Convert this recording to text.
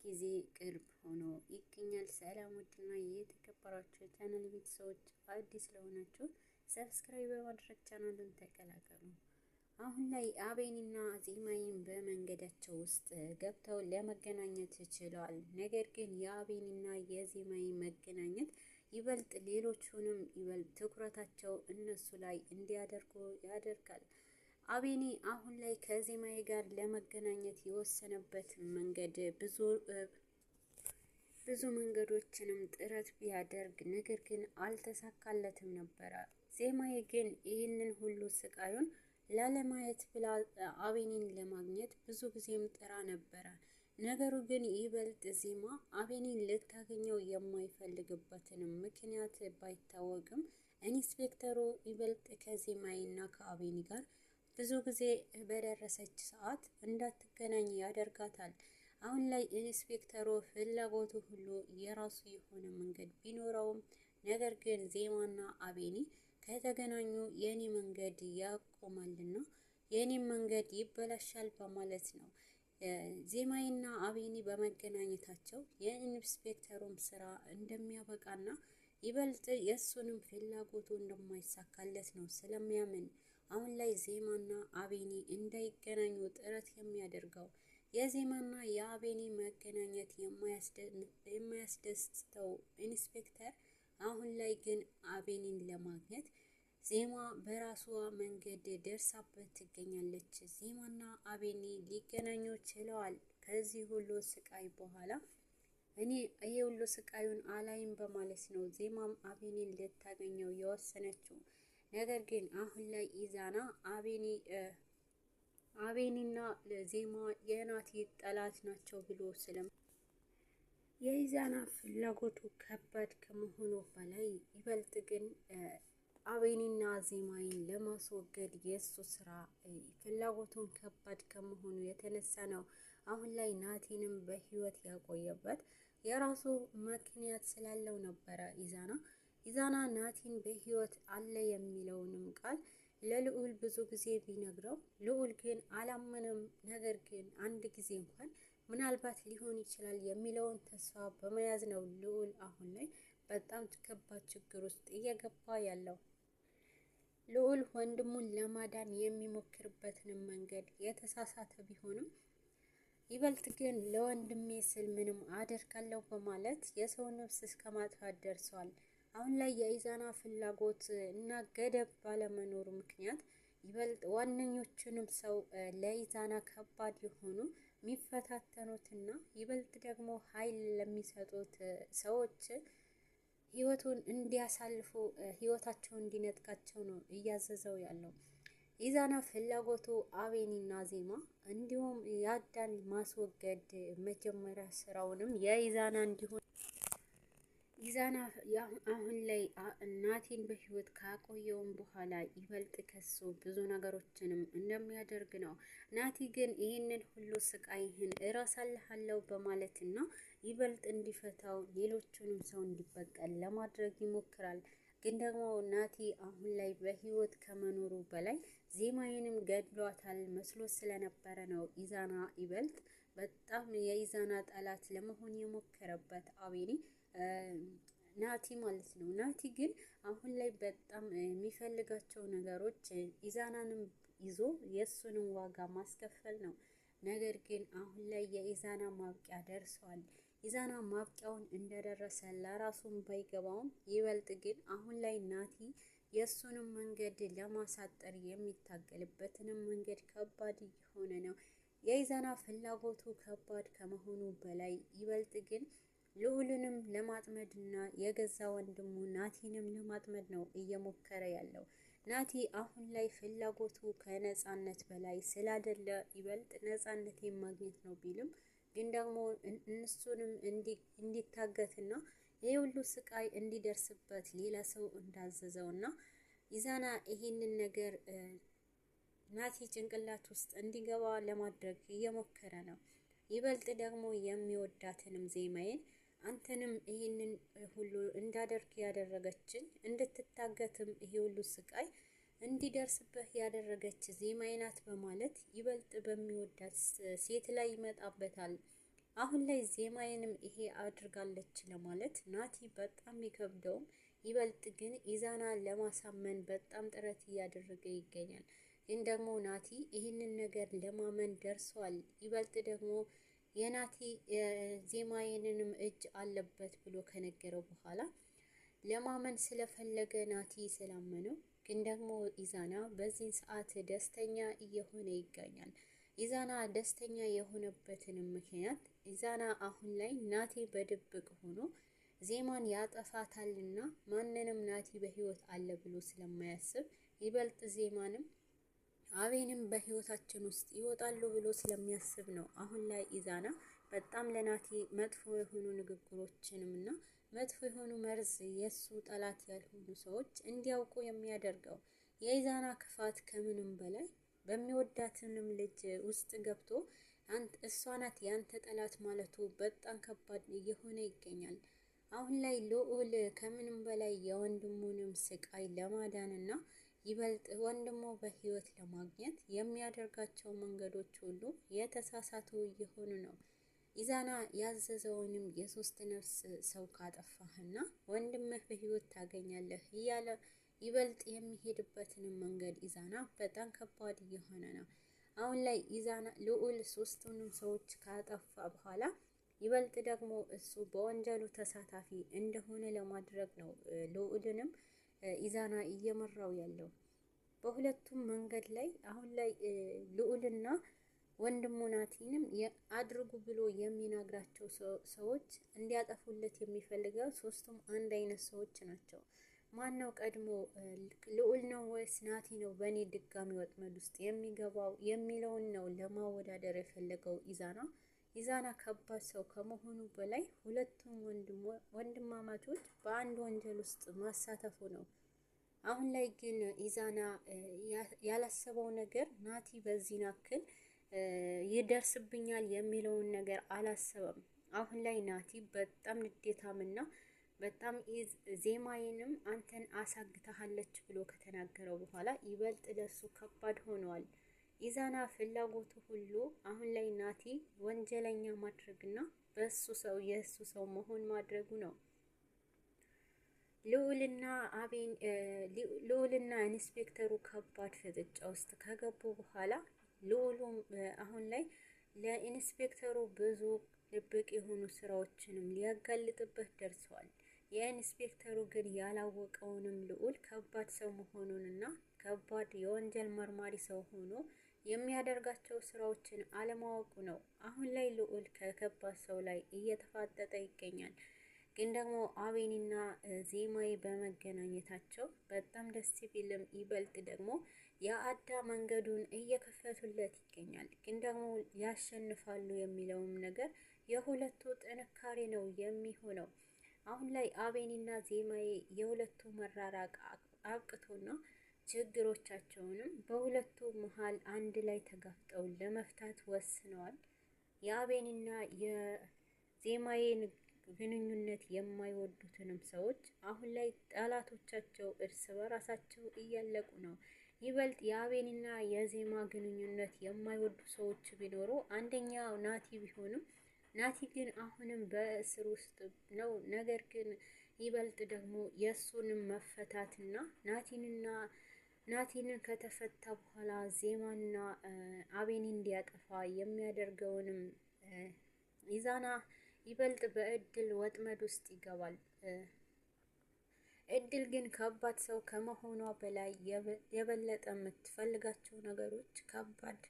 ጊዜ ቅርብ ሆኖ ይገኛል። ሰላም ውድና የተከበራችሁ ቻናል ቤተሰቦች አዲስ ለሆናችሁ ሰብስክራይብ በማድረግ ቻናሉን ተቀላቀሉ። አሁን ላይ አቤኒና ዜማይን በመንገዳቸው ውስጥ ገብተው ለመገናኘት ችለዋል። ነገር ግን የአቤኒና የዜማይ መገናኘት ይበልጥ ሌሎቹንም ይበልጥ ትኩረታቸው እነሱ ላይ እንዲያደርጉ ያደርጋል። አቤኒ አሁን ላይ ከዜማይ ጋር ለመገናኘት የወሰነበት መንገድ ብዙ መንገዶችንም ጥረት ቢያደርግ ነገር ግን አልተሳካለትም ነበረ። ዜማይ ግን ይህንን ሁሉ ስቃዩን ላለማየት ብላ አቤኒን ለማግኘት ብዙ ጊዜም ጥራ ነበረ። ነገሩ ግን ይበልጥ ዜማ አቤኒን ልታገኘው የማይፈልግበትንም ምክንያት ባይታወቅም ኢንስፔክተሩ ይበልጥ ከዜማይና ከአቤኒ ጋር ብዙ ጊዜ በደረሰች ሰዓት እንዳትገናኝ ያደርጋታል። አሁን ላይ ኢንስፔክተሩ ፍላጎቱ ሁሉ የራሱ የሆነ መንገድ ቢኖረውም ነገር ግን ዜማና አቤኒ ከተገናኙ የኔ መንገድ ያቆማልና የኔ መንገድ ይበላሻል በማለት ነው። ዜማይና አቤኒ በመገናኘታቸው የኢንስፔክተሩም ስራ እንደሚያበቃና ይበልጥ የሱንም ፍላጎቱ እንደማይሳካለት ነው ስለሚያምን አሁን ላይ ዜማና አቤኒ እንዳይገናኙ ጥረት የሚያደርገው። የዜማና የአቤኒ መገናኘት የማያስደስተው ኢንስፔክተር አሁን ላይ ግን አቤኒን ለማግኘት ዜማ በራሷ መንገድ ደርሳበት ትገኛለች። ዜማና አቤኒ ሊገናኙ ችለዋል። ከዚህ ሁሉ ስቃይ በኋላ እኔ ይሄ ሁሉ ስቃዩን አላይም በማለት ነው ዜማም አቤኒን ልታገኘው የወሰነችው። ነገር ግን አሁን ላይ ኢዛና አቤኒና ዜማ የናቲ ጠላት ናቸው ብሎ የኢዛና ፍላጎቱ ከባድ ከመሆኑ በላይ ይበልጥ ግን አቤኒና ዜማይን ለማስወገድ የሱ ስራ ፍላጎቱን ከባድ ከመሆኑ የተነሳ ነው አሁን ላይ ናቲንም በህይወት ያቆየበት የራሱ ምክንያት ስላለው ነበረ። ኢዛና ናቲን በህይወት አለ የሚለውንም ቃል ለልዑል ብዙ ጊዜ ቢነግረው ልዑል ግን አላመነም። ነገር ግን አንድ ጊዜ እንኳን ምናልባት ሊሆን ይችላል የሚለውን ተስፋ በመያዝ ነው ልዑል አሁን ላይ በጣም ከባድ ችግር ውስጥ እየገባ ያለው። ልዑል ወንድሙን ለማዳን የሚሞክርበትን መንገድ የተሳሳተ ቢሆንም ይበልጥ ግን ለወንድሜ ስል ምንም አደርጋለሁ በማለት የሰው ነፍስ እስከ ማጥፋት ደርሷል። አሁን ላይ የኢዛና ፍላጎት እና ገደብ ባለመኖሩ ምክንያት ይበልጥ ዋነኞቹንም ሰው ለኢዛና ከባድ የሆኑ የሚፈታተኑትና ይበልጥ ደግሞ ኃይል ለሚሰጡት ሰዎች ህይወቱን እንዲያሳልፉ ህይወታቸውን እንዲነጥቃቸው ነው እያዘዘው ያለው። ኢዛና ፍላጎቱ አቤኒና ዜማ እንዲሁም ያዳን ማስወገድ መጀመሪያ ስራውንም የኢዛና እንዲሆን ኢዛና አሁን ላይ ናቲን በህይወት ካቆየውም በኋላ ይበልጥ ከሱ ብዙ ነገሮችንም እንደሚያደርግ ነው። ናቲ ግን ይህንን ሁሉ ስቃይህን እረሳልሃለሁ በማለትና ይበልጥ እንዲፈታው ሌሎቹንም ሰው እንዲበቀል ለማድረግ ይሞክራል። ግን ደግሞ ናቲ አሁን ላይ በህይወት ከመኖሩ በላይ ዜማይንም ገድሏታል መስሎ ስለነበረ ነው ኢዛና ይበልጥ በጣም የኢዛና ጠላት ለመሆን የሞከረበት አቤኒ ናቲ ማለት ነው። ናቲ ግን አሁን ላይ በጣም የሚፈልጋቸው ነገሮች ኢዛናንም ይዞ የሱንም ዋጋ ማስከፈል ነው። ነገር ግን አሁን ላይ የኢዛና ማብቂያ ደርሷል። ኢዛና ማብቂያውን እንደደረሰ ለራሱም ባይገባውም ይበልጥ ግን አሁን ላይ ናቲ የሱንም መንገድ ለማሳጠር የሚታገልበትንም መንገድ ከባድ እየሆነ ነው። የኢዛና ፍላጎቱ ከባድ ከመሆኑ በላይ ይበልጥ ግን ልዑልንም ለማጥመድና የገዛ ወንድሙ ናቲንም ለማጥመድ ነው እየሞከረ ያለው። ናቲ አሁን ላይ ፍላጎቱ ከነጻነት በላይ ስላደለ ይበልጥ ነጻነት የማግኘት ነው ቢልም ግን ደግሞ እነሱንም እንዲታገትና ይህ ሁሉ ስቃይ እንዲደርስበት ሌላ ሰው እንዳዘዘውና ኢዛና ይሄንን ነገር ናቲ ጭንቅላት ውስጥ እንዲገባ ለማድረግ እየሞከረ ነው። ይበልጥ ደግሞ የሚወዳትንም ዜማዬን አንተንም ይሄንን ሁሉ እንዳደርግ ያደረገችን እንድትታገትም ይሄ ሁሉ ስቃይ እንዲደርስብህ ያደረገች ዜማዬ ናት በማለት ይበልጥ በሚወዳት ሴት ላይ ይመጣበታል። አሁን ላይ ዜማዬንም ይሄ አድርጋለች ለማለት ናቲ በጣም ቢከብደውም ይበልጥ ግን ኢዛና ለማሳመን በጣም ጥረት እያደረገ ይገኛል። ግን ደግሞ ናቲ ይህንን ነገር ለማመን ደርሷል። ይበልጥ ደግሞ የናቲ ዜማዬንንም እጅ አለበት ብሎ ከነገረው በኋላ ለማመን ስለፈለገ ናቲ ስላመነው፣ ግን ደግሞ ኢዛና በዚህን ሰዓት ደስተኛ እየሆነ ይገኛል። ኢዛና ደስተኛ የሆነበትንም ምክንያት ኢዛና አሁን ላይ ናቲ በድብቅ ሆኖ ዜማን ያጠፋታልና ማንንም ናቲ በህይወት አለ ብሎ ስለማያስብ ይበልጥ ዜማንም አቤንም በህይወታችን ውስጥ ይወጣሉ ብሎ ስለሚያስብ ነው። አሁን ላይ ኢዛና በጣም ለናቲ መጥፎ የሆኑ ንግግሮችንም እና መጥፎ የሆኑ መርዝ የሱ ጠላት ያልሆኑ ሰዎች እንዲያውቁ የሚያደርገው። የኢዛና ክፋት ከምንም በላይ በሚወዳትንም ልጅ ውስጥ ገብቶ እሷ ናት ያንተ ጠላት ማለቱ በጣም ከባድ እየሆነ ይገኛል። አሁን ላይ ልዑል ከምንም በላይ የወንድሙንም ስቃይ ለማዳንና ይበልጥ ወንድሙ በህይወት ለማግኘት የሚያደርጋቸው መንገዶች ሁሉ የተሳሳቱ እየሆኑ ነው። ኢዛና ያዘዘውንም የሶስት ነፍስ ሰው ካጠፋህና ወንድምህ በህይወት ታገኛለህ እያለ ይበልጥ የሚሄድበትንም መንገድ ኢዛና በጣም ከባድ እየሆነ ነው። አሁን ላይ ኢዛና ልዑል ሶስቱንም ሰዎች ካጠፋ በኋላ ይበልጥ ደግሞ እሱ በወንጀሉ ተሳታፊ እንደሆነ ለማድረግ ነው ልዑልንም ኢዛና እየመራው ያለው። በሁለቱም መንገድ ላይ አሁን ላይ ልዑልና ወንድሙ ናቲንም አድርጉ ብሎ የሚናግራቸው ሰዎች እንዲያጠፉለት የሚፈልገው ሶስቱም አንድ አይነት ሰዎች ናቸው። ማን ነው ቀድሞ ልዑል ነው ወይስ ናቲ ነው በእኔ ድጋሚ ወጥመድ ውስጥ የሚገባው የሚለውን ነው ለማወዳደር የፈለገው ኢዛና። ኢዛና ከባድ ሰው ከመሆኑ በላይ ሁለቱም ወንድማማቾች በአንድ ወንጀል ውስጥ ማሳተፉ ነው። አሁን ላይ ግን ኢዛና ያላሰበው ነገር ናቲ በዚህ ናክል ይደርስብኛል የሚለውን ነገር አላሰበም። አሁን ላይ ናቲ በጣም ንዴታምና በጣም ዜማዬንም አንተን አሳግታለች ብሎ ከተናገረው በኋላ ይበልጥ ለሱ ከባድ ሆኗል። ኢዛና ፍላጎቱ ሁሉ አሁን ላይ ናቲ ወንጀለኛ ማድረግና በሱ ሰው የሱ ሰው መሆን ማድረጉ ነው። ልዑልና ኢንስፔክተሩ ከባድ ፍጥጫ ውስጥ ከገቡ በኋላ ልዑሉም አሁን ላይ ለኢንስፔክተሩ ብዙ ድብቅ የሆኑ ስራዎችንም ሊያጋልጥበት ደርሰዋል። የኢንስፔክተሩ ግን ያላወቀውንም ልዑል ከባድ ሰው መሆኑንና ከባድ የወንጀል መርማሪ ሰው ሆኖ የሚያደርጋቸው ስራዎችን አለማወቁ ነው። አሁን ላይ ልዑል ከከባድ ሰው ላይ እየተፋጠጠ ይገኛል። ግን ደግሞ አቤኒና ዜማዬ በመገናኘታቸው በጣም ደስ ቢልም ይበልጥ ደግሞ የአዳ መንገዱን እየከፈቱለት ይገኛል። ግን ደግሞ ያሸንፋሉ የሚለውም ነገር የሁለቱ ጥንካሬ ነው የሚሆነው። አሁን ላይ አቤኒና ዜማዬ የሁለቱ መራራቅ አብቅቶና ችግሮቻቸውንም በሁለቱ መሃል አንድ ላይ ተጋፍጠው ለመፍታት ወስነዋል። የአቤኒና የዜማዬን ግንኙነት የማይወዱትንም ሰዎች አሁን ላይ ጠላቶቻቸው እርስ በራሳቸው እያለቁ ነው። ይበልጥ የአቤኒና የዜማ ግንኙነት የማይወዱ ሰዎች ቢኖሩ አንደኛው ናቲ ቢሆንም ናቲ ግን አሁንም በእስር ውስጥ ነው። ነገር ግን ይበልጥ ደግሞ የእሱንም መፈታትና ናቲንን ከተፈታ በኋላ ዜማና አቤኒ እንዲያጠፋ የሚያደርገውንም ኢዛና ይበልጥ በእድል ወጥመድ ውስጥ ይገባል። እድል ግን ከባድ ሰው ከመሆኗ በላይ የበለጠ የምትፈልጋቸው ነገሮች ከባድ